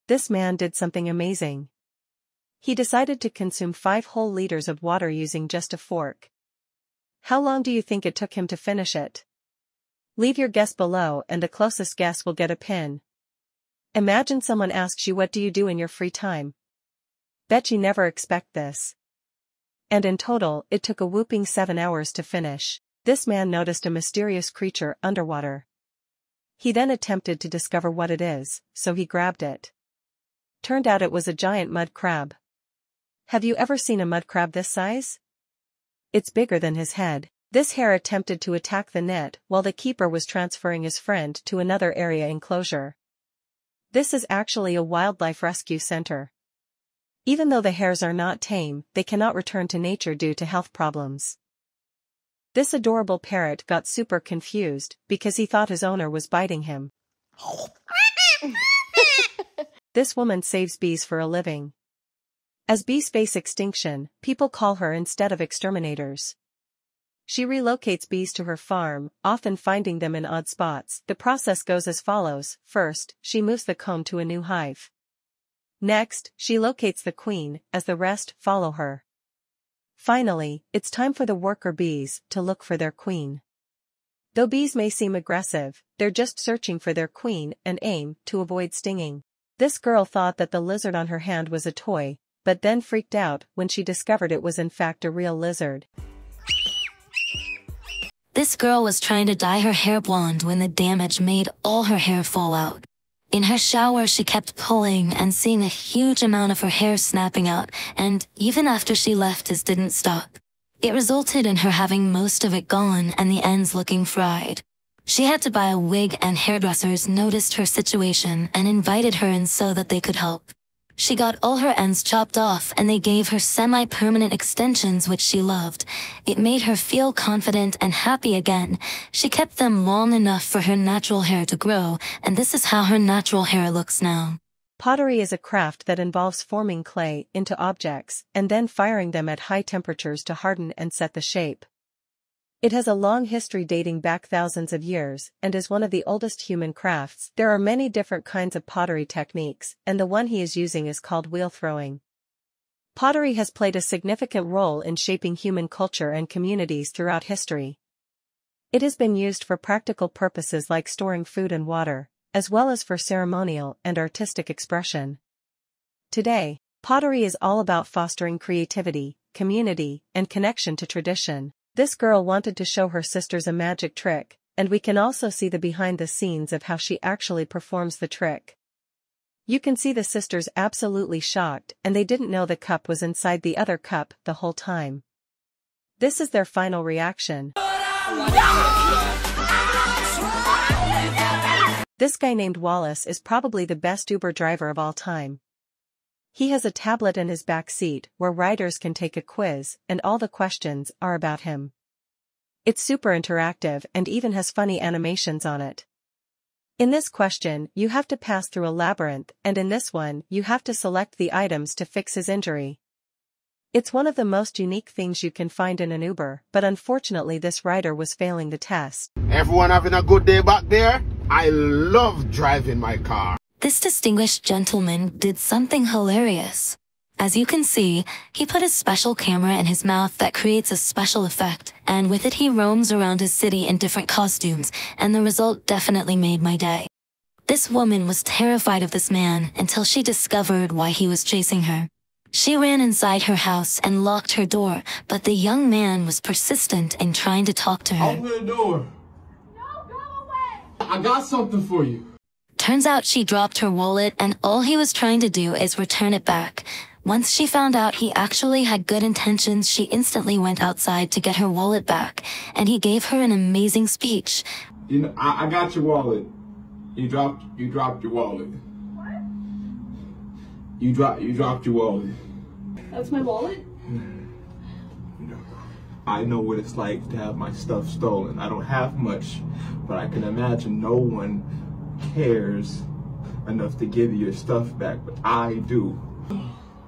this man did something amazing. He decided to consume 5 whole liters of water using just a fork. How long do you think it took him to finish it? Leave your guess below and the closest guess will get a pin. Imagine someone asks you, what do you do in your free time? Bet you never expect this. And in total, it took a whopping 7 hours to finish. This man noticed a mysterious creature underwater. He then attempted to discover what it is, so he grabbed it. Turned out it was a giant mud crab. Have you ever seen a mud crab this size? It's bigger than his head. This hare attempted to attack the net while the keeper was transferring his friend to another area enclosure. This is actually a wildlife rescue center. Even though the hares are not tame, they cannot return to nature due to health problems. This adorable parrot got super confused because he thought his owner was biting him. This woman saves bees for a living. As bees face extinction, people call her instead of exterminators. She relocates bees to her farm, often finding them in odd spots. The process goes as follows. First, she moves the comb to a new hive. Next, she locates the queen, as the rest follow her. Finally, it's time for the worker bees to look for their queen. Though bees may seem aggressive, they're just searching for their queen and aim to avoid stinging. This girl thought that the lizard on her hand was a toy, but then freaked out when she discovered it was in fact a real lizard. This girl was trying to dye her hair blonde when the damage made all her hair fall out. In her shower she kept pulling and seeing a huge amount of her hair snapping out, and even after she left it didn't stop. It resulted in her having most of it gone and the ends looking fried. She had to buy a wig, and hairdressers noticed her situation and invited her in so that they could help. She got all her ends chopped off and they gave her semi-permanent extensions, which she loved. It made her feel confident and happy again. She kept them long enough for her natural hair to grow, and this is how her natural hair looks now. Pottery is a craft that involves forming clay into objects and then firing them at high temperatures to harden and set the shape. It has a long history dating back thousands of years and is one of the oldest human crafts. There are many different kinds of pottery techniques, and the one he is using is called wheel throwing. Pottery has played a significant role in shaping human culture and communities throughout history. It has been used for practical purposes like storing food and water, as well as for ceremonial and artistic expression. Today, pottery is all about fostering creativity, community, and connection to tradition. This girl wanted to show her sisters a magic trick, and we can also see the behind the scenes of how she actually performs the trick. You can see the sisters absolutely shocked, and they didn't know the cup was inside the other cup the whole time. This is their final reaction. This guy named Wallace is probably the best Uber driver of all time. He has a tablet in his back seat where riders can take a quiz, and all the questions are about him. It's super interactive and even has funny animations on it. In this question, you have to pass through a labyrinth, and in this one, you have to select the items to fix his injury. It's one of the most unique things you can find in an Uber, but unfortunately this rider was failing the test. Everyone having a good day back there? I love driving my car. This distinguished gentleman did something hilarious. As you can see, he put a special camera in his mouth that creates a special effect, and with it he roams around his city in different costumes, and the result definitely made my day. This woman was terrified of this man until she discovered why he was chasing her. She ran inside her house and locked her door, but the young man was persistent in trying to talk to her. Open the door. No, go away. I got something for you. Turns out she dropped her wallet, and all he was trying to do is return it back. Once she found out he actually had good intentions, she instantly went outside to get her wallet back, and he gave her an amazing speech. You know, I got your wallet. You dropped your wallet. What? You dropped your wallet. That's my wallet? You know, I know what it's like to have my stuff stolen. I don't have much, but I can imagine no one cares enough to give you your stuff back, but I do.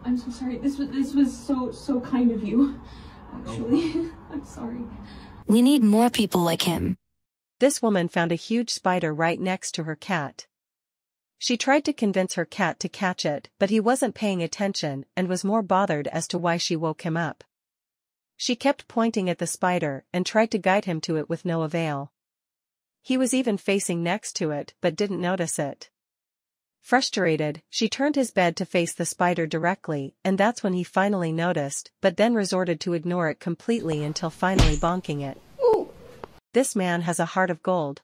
I'm so sorry. This was so kind of you. Actually, I'm sorry. We need more people like him. This woman found a huge spider right next to her cat. She tried to convince her cat to catch it, but he wasn't paying attention and was more bothered as to why she woke him up. She kept pointing at the spider and tried to guide him to it with no avail. He was even facing next to it but didn't notice it. Frustrated, she turned his bed to face the spider directly, and that's when he finally noticed, but then resorted to ignore it completely until finally bonking it. This man has a heart of gold.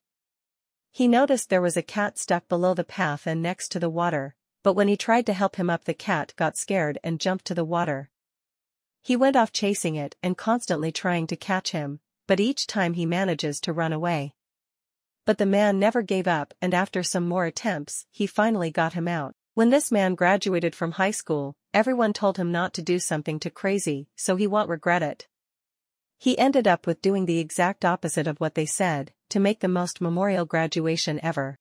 He noticed there was a cat stuck below the path and next to the water, but when he tried to help him up, the cat got scared and jumped to the water. He went off chasing it and constantly trying to catch him, but each time he manages to run away. But the man never gave up, and after some more attempts, he finally got him out. When this man graduated from high school, everyone told him not to do something too crazy, so he won't regret it. He ended up with doing the exact opposite of what they said, to make the most memorable graduation ever.